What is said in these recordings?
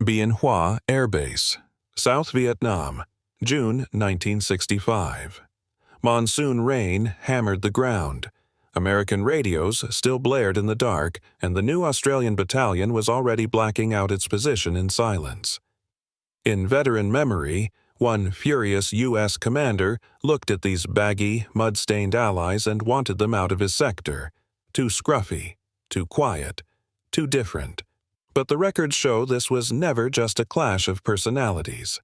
Bien Hoa Air Base, South Vietnam, June 1965. Monsoon rain hammered the ground. American radios still blared in the dark, and the new Australian battalion was already blacking out its position in silence. In veteran memory, one furious U.S. commander looked at these baggy, mud-stained allies and wanted them out of his sector. Too scruffy, too quiet, too different. But the records show this was never just a clash of personalities.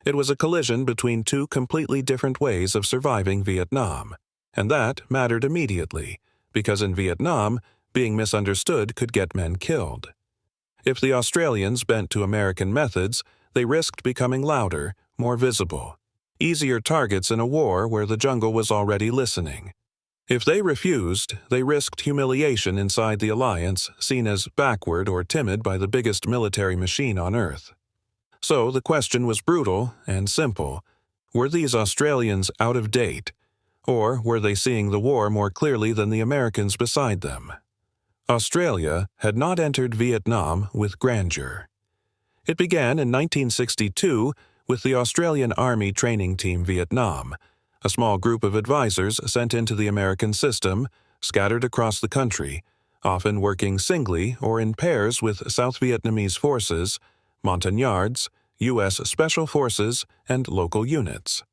It was a collision between two completely different ways of surviving Vietnam, and that mattered immediately, because in Vietnam, being misunderstood could get men killed. If the Australians bent to American methods, they risked becoming louder, more visible, easier targets in a war where the jungle was already listening. If they refused, they risked humiliation inside the alliance, seen as backward or timid by the biggest military machine on Earth. So the question was brutal and simple. Were these Australians out of date, or were they seeing the war more clearly than the Americans beside them? Australia had not entered Vietnam with grandeur. It began in 1962 with the Australian Army Training Team Vietnam, a small group of advisors sent into the American system, scattered across the country, often working singly or in pairs with South Vietnamese forces, Montagnards, U.S. Special Forces, and local units.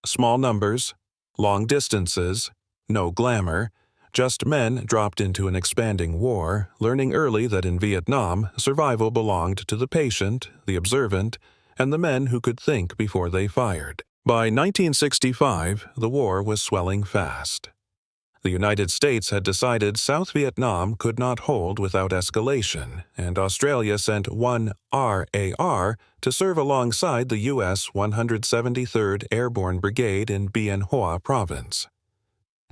Small numbers, long distances, no glamour, just men dropped into an expanding war, learning early that in Vietnam, survival belonged to the patient, the observant, and the men who could think before they fired. By 1965, the war was swelling fast. The United States had decided South Vietnam could not hold without escalation, and Australia sent one RAR to serve alongside the U.S. 173rd Airborne Brigade in Bien Hoa Province.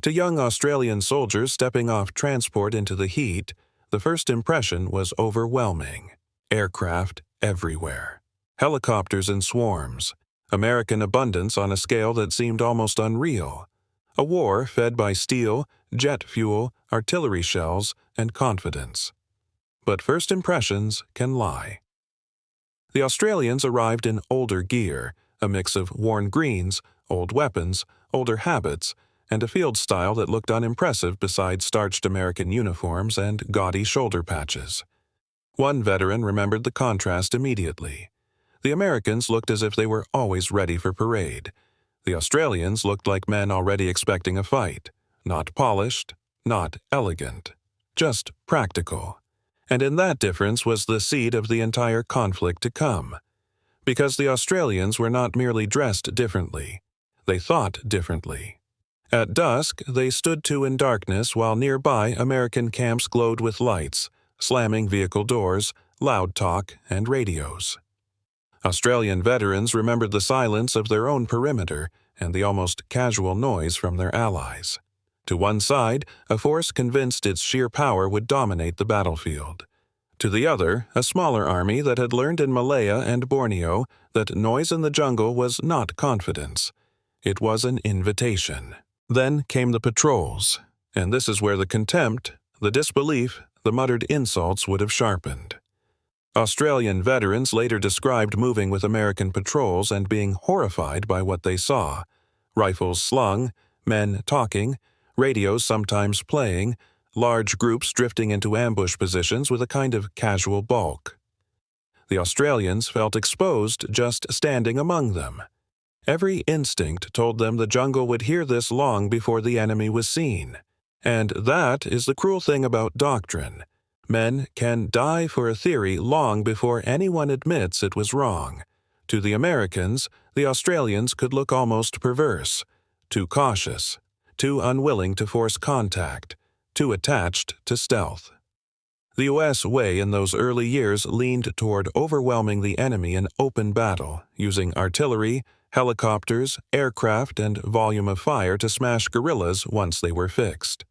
To young Australian soldiers stepping off transport into the heat, the first impression was overwhelming. Aircraft everywhere. Helicopters in swarms. American abundance on a scale that seemed almost unreal. A war fed by steel, jet fuel, artillery shells, and confidence. But first impressions can lie. The Australians arrived in older gear, a mix of worn greens, old weapons, older habits, and a field style that looked unimpressive beside starched American uniforms and gaudy shoulder patches. One veteran remembered the contrast immediately. The Americans looked as if they were always ready for parade. The Australians looked like men already expecting a fight. Not polished, not elegant, just practical. And in that difference was the seed of the entire conflict to come. Because the Australians were not merely dressed differently, they thought differently. At dusk, they stood to in darkness while nearby American camps glowed with lights, slamming vehicle doors, loud talk, and radios. Australian veterans remembered the silence of their own perimeter and the almost casual noise from their allies. To one side, a force convinced its sheer power would dominate the battlefield. To the other, a smaller army that had learned in Malaya and Borneo that noise in the jungle was not confidence. It was an invitation. Then came the patrols, and this is where the contempt, the disbelief, the muttered insults would have sharpened. Australian veterans later described moving with American patrols and being horrified by what they saw. Rifles slung, men talking, radios sometimes playing, large groups drifting into ambush positions with a kind of casual bulk. The Australians felt exposed just standing among them. Every instinct told them the jungle would hear this long before the enemy was seen. And that is the cruel thing about doctrine. Men can die for a theory long before anyone admits it was wrong. To the Americans, the Australians could look almost perverse, too cautious, too unwilling to force contact, too attached to stealth. The U.S. way in those early years leaned toward overwhelming the enemy in open battle, using artillery, helicopters, aircraft, and volume of fire to smash guerrillas once they were fixed.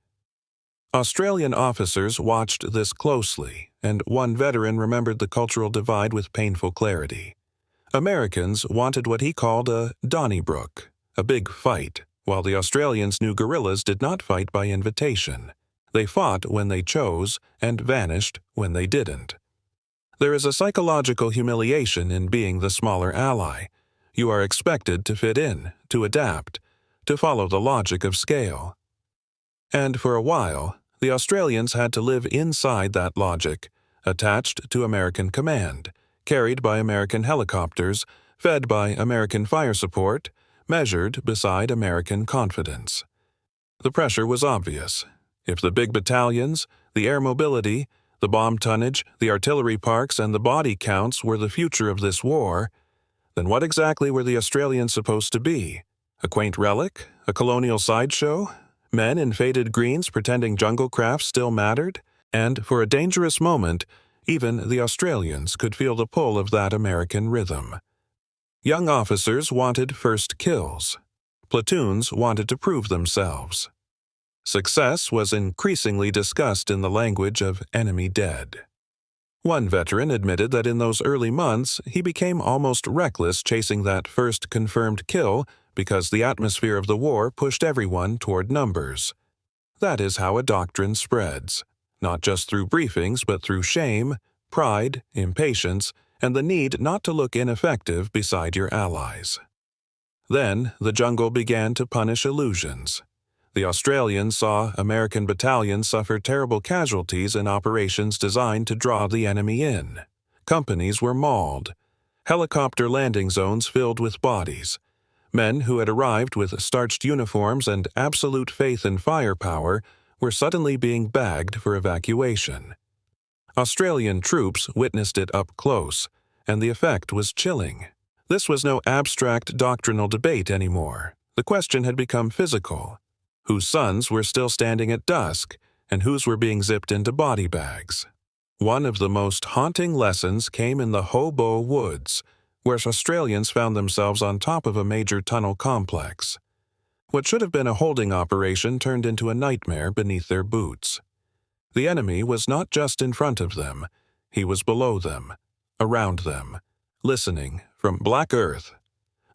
Australian officers watched this closely, and one veteran remembered the cultural divide with painful clarity. Americans wanted what he called a Donnybrook, a big fight, while the Australians knew guerrillas did not fight by invitation. They fought when they chose and vanished when they didn't. There is a psychological humiliation in being the smaller ally. You are expected to fit in, to adapt, to follow the logic of scale. And for a while, the Australians had to live inside that logic, attached to American command, carried by American helicopters, fed by American fire support, measured beside American confidence. The pressure was obvious. If the big battalions, the air mobility, the bomb tonnage, the artillery parks, and the body counts were the future of this war, then what exactly were the Australians supposed to be? A quaint relic? A colonial sideshow? Men in faded greens pretending jungle crafts still mattered? And for a dangerous moment, even the Australians could feel the pull of that American rhythm. Young officers wanted first kills. Platoons wanted to prove themselves. Success was increasingly discussed in the language of enemy dead. One veteran admitted that in those early months he became almost reckless chasing that first confirmed kill because the atmosphere of the war pushed everyone toward numbers. That is how a doctrine spreads, not just through briefings but through shame, pride, impatience, and the need not to look ineffective beside your allies. Then the jungle began to punish illusions. The Australians saw American battalions suffer terrible casualties in operations designed to draw the enemy in. Companies were mauled. Helicopter landing zones filled with bodies. Men who had arrived with starched uniforms and absolute faith in firepower were suddenly being bagged for evacuation. Australian troops witnessed it up close, and the effect was chilling. This was no abstract doctrinal debate anymore. The question had become physical. Whose sons were still standing at dusk, and whose were being zipped into body bags. One of the most haunting lessons came in the Phuoc Woods, where Australians found themselves on top of a major tunnel complex. What should have been a holding operation turned into a nightmare beneath their boots. The enemy was not just in front of them, he was below them, around them, listening from black earth.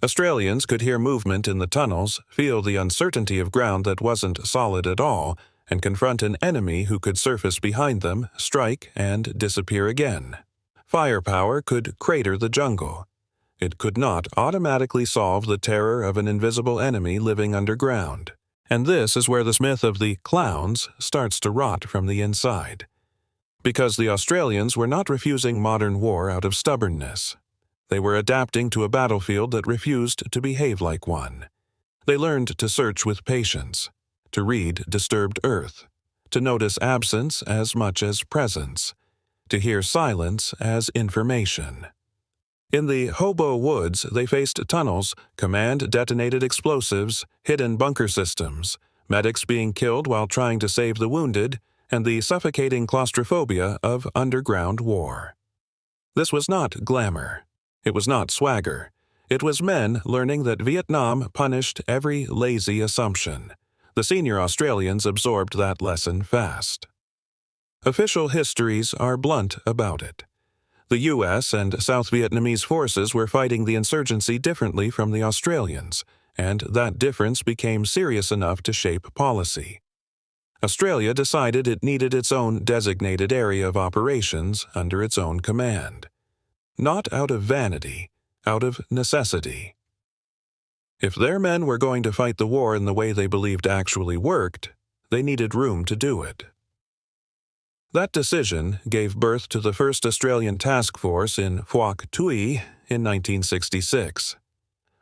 Australians could hear movement in the tunnels, feel the uncertainty of ground that wasn't solid at all, and confront an enemy who could surface behind them, strike, and disappear again. Firepower could crater the jungle. It could not automatically solve the terror of an invisible enemy living underground. And this is where the myth of the clowns starts to rot from the inside. Because the Australians were not refusing modern war out of stubbornness. They were adapting to a battlefield that refused to behave like one. They learned to search with patience, to read disturbed earth, to notice absence as much as presence, to hear silence as information. In the Phuoc Woods, they faced tunnels, command-detonated explosives, hidden bunker systems, medics being killed while trying to save the wounded, and the suffocating claustrophobia of underground war. This was not glamour. It was not swagger. It was men learning that Vietnam punished every lazy assumption. The senior Australians absorbed that lesson fast. Official histories are blunt about it. The U.S. and South Vietnamese forces were fighting the insurgency differently from the Australians, and that difference became serious enough to shape policy. Australia decided it needed its own designated area of operations under its own command. Not out of vanity, out of necessity. If their men were going to fight the war in the way they believed actually worked, they needed room to do it. That decision gave birth to the first Australian task force in Phuoc Tuy in 1966.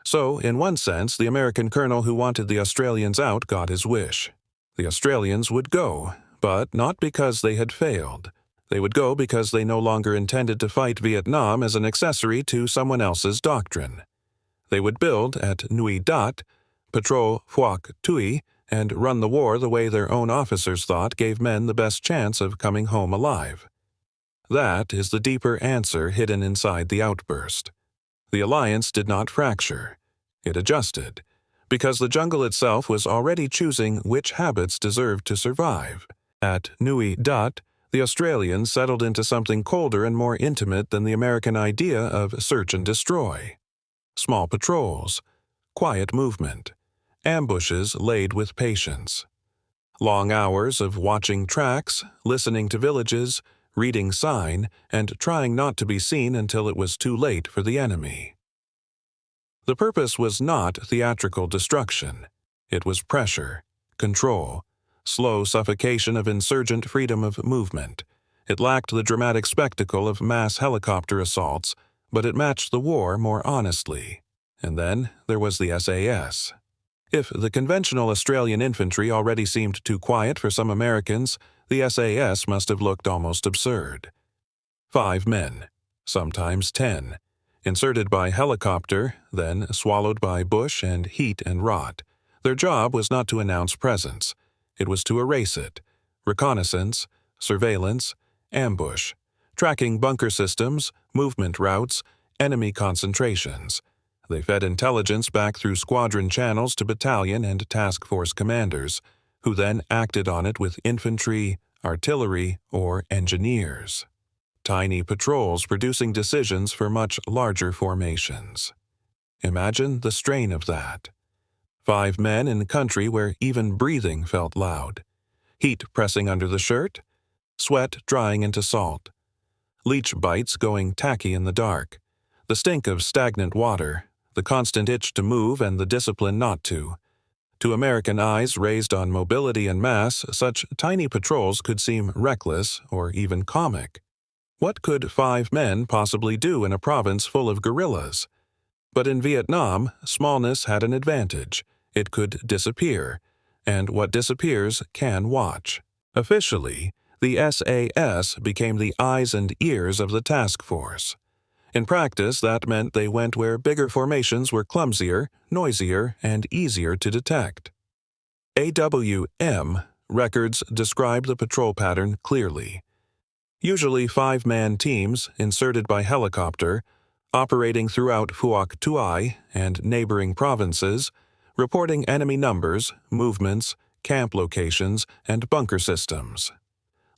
So, in one sense, the American colonel who wanted the Australians out got his wish. The Australians would go, but not because they had failed. They would go because they no longer intended to fight Vietnam as an accessory to someone else's doctrine. They would build at Nui Dat, patrol Phuoc Tuy, and run the war the way their own officers thought gave men the best chance of coming home alive. That is the deeper answer hidden inside the outburst. The alliance did not fracture. It adjusted, because the jungle itself was already choosing which habits deserved to survive. At Nui Dat, the Australians settled into something colder and more intimate than the American idea of search and destroy. Small patrols, quiet movement, ambushes laid with patience. Long hours of watching tracks, listening to villages, reading sign, and trying not to be seen until it was too late for the enemy. The purpose was not theatrical destruction. It was pressure, control, slow suffocation of insurgent freedom of movement. It lacked the dramatic spectacle of mass helicopter assaults, but it matched the war more honestly. And then there was the SAS. If the conventional Australian infantry already seemed too quiet for some Americans, the SAS must have looked almost absurd. 5 men, sometimes 10, inserted by helicopter, then swallowed by bush and heat and rot. Their job was not to announce presence. It was to erase it. Reconnaissance, surveillance, ambush, tracking bunker systems, movement routes, enemy concentrations. They fed intelligence back through squadron channels to battalion and task force commanders, who then acted on it with infantry, artillery, or engineers. Tiny patrols producing decisions for much larger formations. Imagine the strain of that. 5 men in country where even breathing felt loud. Heat pressing under the shirt, sweat drying into salt. Leech bites going tacky in the dark. The stink of stagnant water, the constant itch to move and the discipline not to. To American eyes raised on mobility and mass, such tiny patrols could seem reckless or even comic. What could 5 men possibly do in a province full of guerrillas? But in Vietnam, smallness had an advantage. It could disappear, and what disappears can watch. Officially, the SAS became the eyes and ears of the task force. In practice, that meant they went where bigger formations were clumsier, noisier, and easier to detect. AWM records describe the patrol pattern clearly. Usually 5-man teams, inserted by helicopter, operating throughout Phuoc Tuy and neighboring provinces, reporting enemy numbers, movements, camp locations, and bunker systems.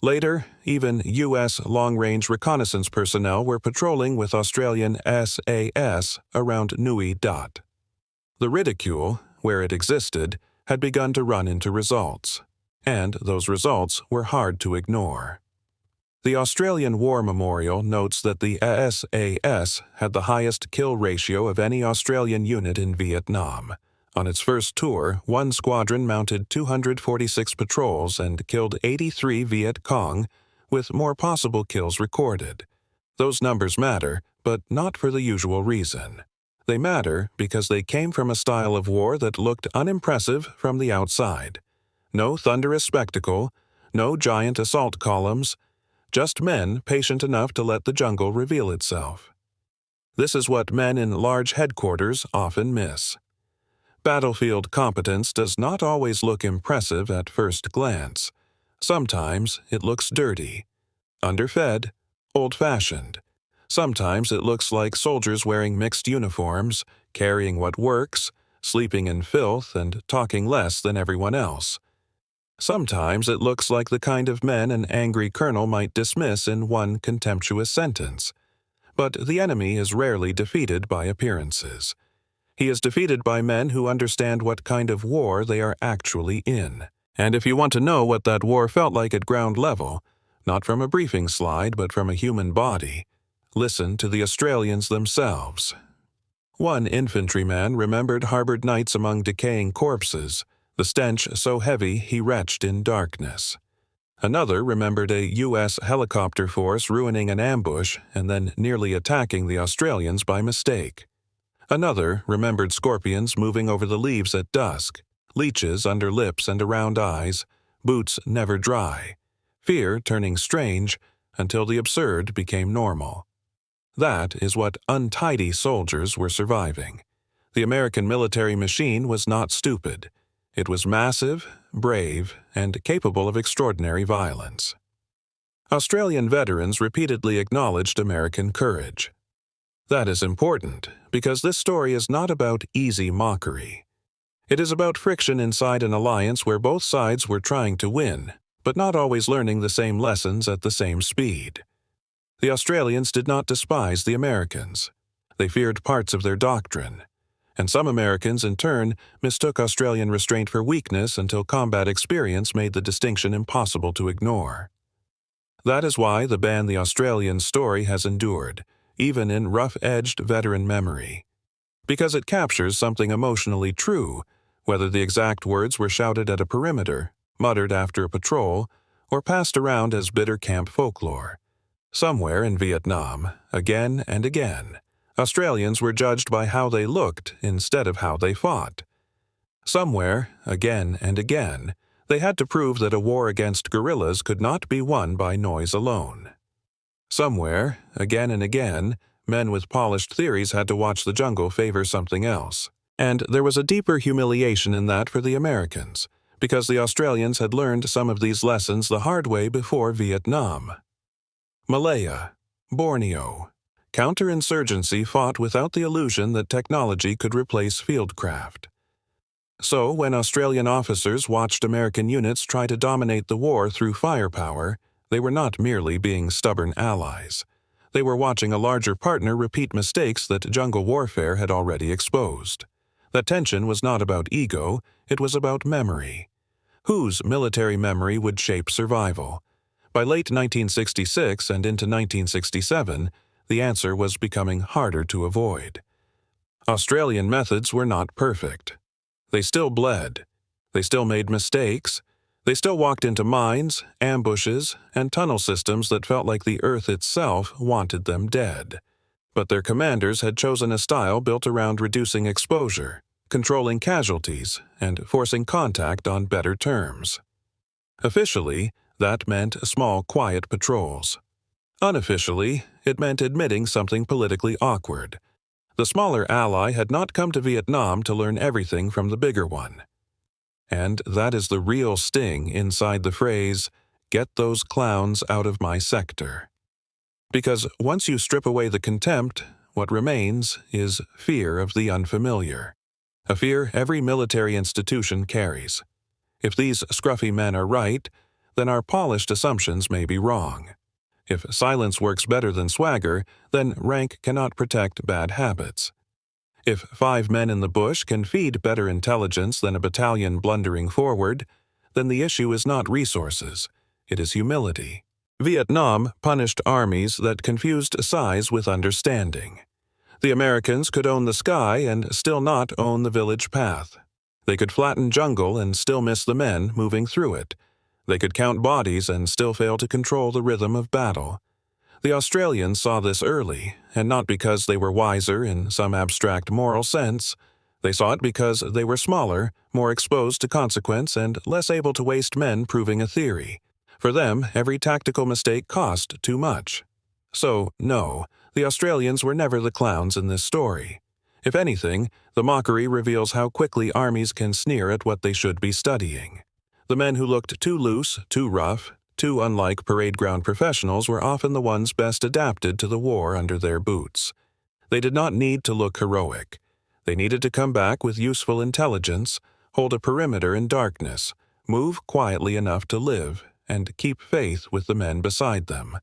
Later, even U.S. long-range reconnaissance personnel were patrolling with Australian SAS around Nui Dat. The ridicule, where it existed, had begun to run into results, and those results were hard to ignore. The Australian War Memorial notes that the SAS had the highest kill ratio of any Australian unit in Vietnam. On its first tour, one squadron mounted 246 patrols and killed 83 Viet Cong, with more possible kills recorded. Those numbers matter, but not for the usual reason. They matter because they came from a style of war that looked unimpressive from the outside. No thunderous spectacle, no giant assault columns, just men patient enough to let the jungle reveal itself. This is what men in large headquarters often miss. Battlefield competence does not always look impressive at first glance. Sometimes it looks dirty, underfed, old-fashioned. Sometimes it looks like soldiers wearing mixed uniforms, carrying what works, sleeping in filth, and talking less than everyone else. Sometimes it looks like the kind of men an angry colonel might dismiss in one contemptuous sentence. But the enemy is rarely defeated by appearances. He is defeated by men who understand what kind of war they are actually in. And if you want to know what that war felt like at ground level, not from a briefing slide but from a human body, listen to the Australians themselves. One infantryman remembered harbored nights among decaying corpses, the stench so heavy he retched in darkness. Another remembered a U.S. helicopter force ruining an ambush and then nearly attacking the Australians by mistake. Another remembered scorpions moving over the leaves at dusk, leeches under lips and around eyes, boots never dry, fear turning strange until the absurd became normal. That is what untidy soldiers were surviving. The American military machine was not stupid. It was massive, brave, and capable of extraordinary violence. Australian veterans repeatedly acknowledged American courage. That is important because this story is not about easy mockery. It is about friction inside an alliance where both sides were trying to win, but not always learning the same lessons at the same speed. The Australians did not despise the Americans. They feared parts of their doctrine. And some Americans, in turn, mistook Australian restraint for weakness until combat experience made the distinction impossible to ignore. That is why the band The Australians' story has endured, even in rough-edged veteran memory. Because it captures something emotionally true, whether the exact words were shouted at a perimeter, muttered after a patrol, or passed around as bitter camp folklore. Somewhere in Vietnam, again and again, Australians were judged by how they looked instead of how they fought. Somewhere, again and again, they had to prove that a war against guerrillas could not be won by noise alone. Somewhere, again and again, men with polished theories had to watch the jungle favor something else. And there was a deeper humiliation in that for the Americans, because the Australians had learned some of these lessons the hard way before Vietnam. Malaya, Borneo. Counterinsurgency fought without the illusion that technology could replace fieldcraft. So, when Australian officers watched American units try to dominate the war through firepower, they were not merely being stubborn allies. They were watching a larger partner repeat mistakes that jungle warfare had already exposed. That tension was not about ego, it was about memory. Whose military memory would shape survival? By late 1966 and into 1967, the answer was becoming harder to avoid. Australian methods were not perfect. They still bled. They still made mistakes. They still walked into mines, ambushes, and tunnel systems that felt like the earth itself wanted them dead. But their commanders had chosen a style built around reducing exposure, controlling casualties, and forcing contact on better terms. Officially, that meant small, quiet patrols. Unofficially, it meant admitting something politically awkward. The smaller ally had not come to Vietnam to learn everything from the bigger one. And that is the real sting inside the phrase, "Get those clowns out of my sector." Because once you strip away the contempt, what remains is fear of the unfamiliar. A fear every military institution carries. If these scruffy men are right, then our polished assumptions may be wrong. If silence works better than swagger, then rank cannot protect bad habits. If 5 men in the bush can feed better intelligence than a battalion blundering forward, then the issue is not resources, it is humility. Vietnam punished armies that confused size with understanding. The Americans could own the sky and still not own the village path. They could flatten jungle and still miss the men moving through it. They could count bodies and still fail to control the rhythm of battle. The Australians saw this early, and not because they were wiser in some abstract moral sense. They saw it because they were smaller, more exposed to consequence, and less able to waste men proving a theory. For them, every tactical mistake cost too much. So, no, the Australians were never the clowns in this story. If anything, the mockery reveals how quickly armies can sneer at what they should be studying. The men who looked too loose, too rough, too unlike parade ground professionals were often the ones best adapted to the war under their boots. They did not need to look heroic. They needed to come back with useful intelligence, hold a perimeter in darkness, move quietly enough to live, and keep faith with the men beside them.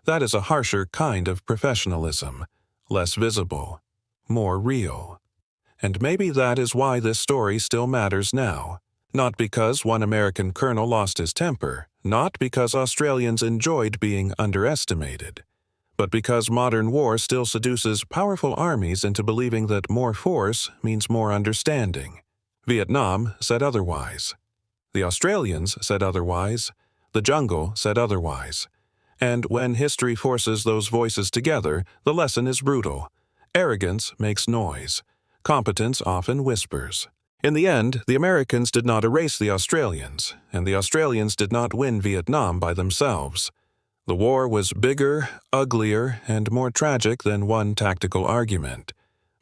That is a harsher kind of professionalism, less visible, more real. And maybe that is why this story still matters now. Not because one American colonel lost his temper, not because Australians enjoyed being underestimated, but because modern war still seduces powerful armies into believing that more force means more understanding. Vietnam said otherwise. The Australians said otherwise. The jungle said otherwise. And when history forces those voices together, the lesson is brutal. Arrogance makes noise. Competence often whispers. In the end, the Americans did not erase the Australians, and the Australians did not win Vietnam by themselves. The war was bigger, uglier, and more tragic than one tactical argument.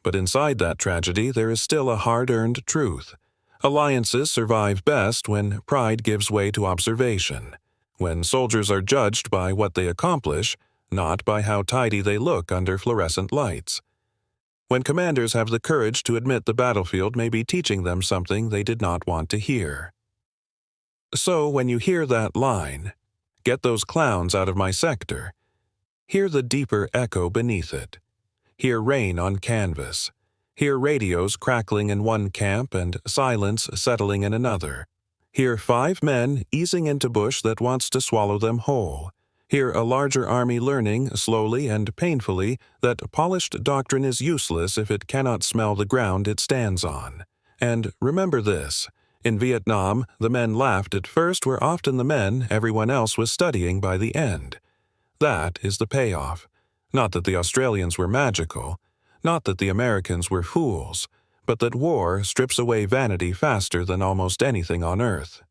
But inside that tragedy, there is still a hard-earned truth. Alliances survive best when pride gives way to observation, when soldiers are judged by what they accomplish, not by how tidy they look under fluorescent lights. When commanders have the courage to admit the battlefield may be teaching them something they did not want to hear. So when you hear that line, "Get those clowns out of my sector," hear the deeper echo beneath it. Hear rain on canvas. Hear radios crackling in one camp and silence settling in another. Hear 5 men easing into bush that wants to swallow them whole. Here a larger army learning, slowly and painfully, that polished doctrine is useless if it cannot smell the ground it stands on. And remember this, in Vietnam, the men laughed at first were often the men everyone else was studying by the end. That is the payoff. Not that the Australians were magical, not that the Americans were fools, but that war strips away vanity faster than almost anything on earth.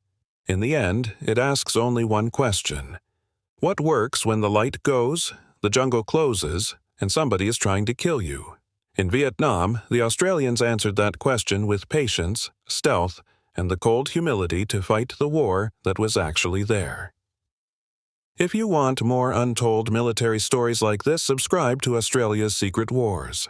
In the end, it asks only one question. What works when the light goes, the jungle closes, and somebody is trying to kill you? In Vietnam, the Australians answered that question with patience, stealth, and the cold humility to fight the war that was actually there. If you want more untold military stories like this, subscribe to Australia's Secret Wars.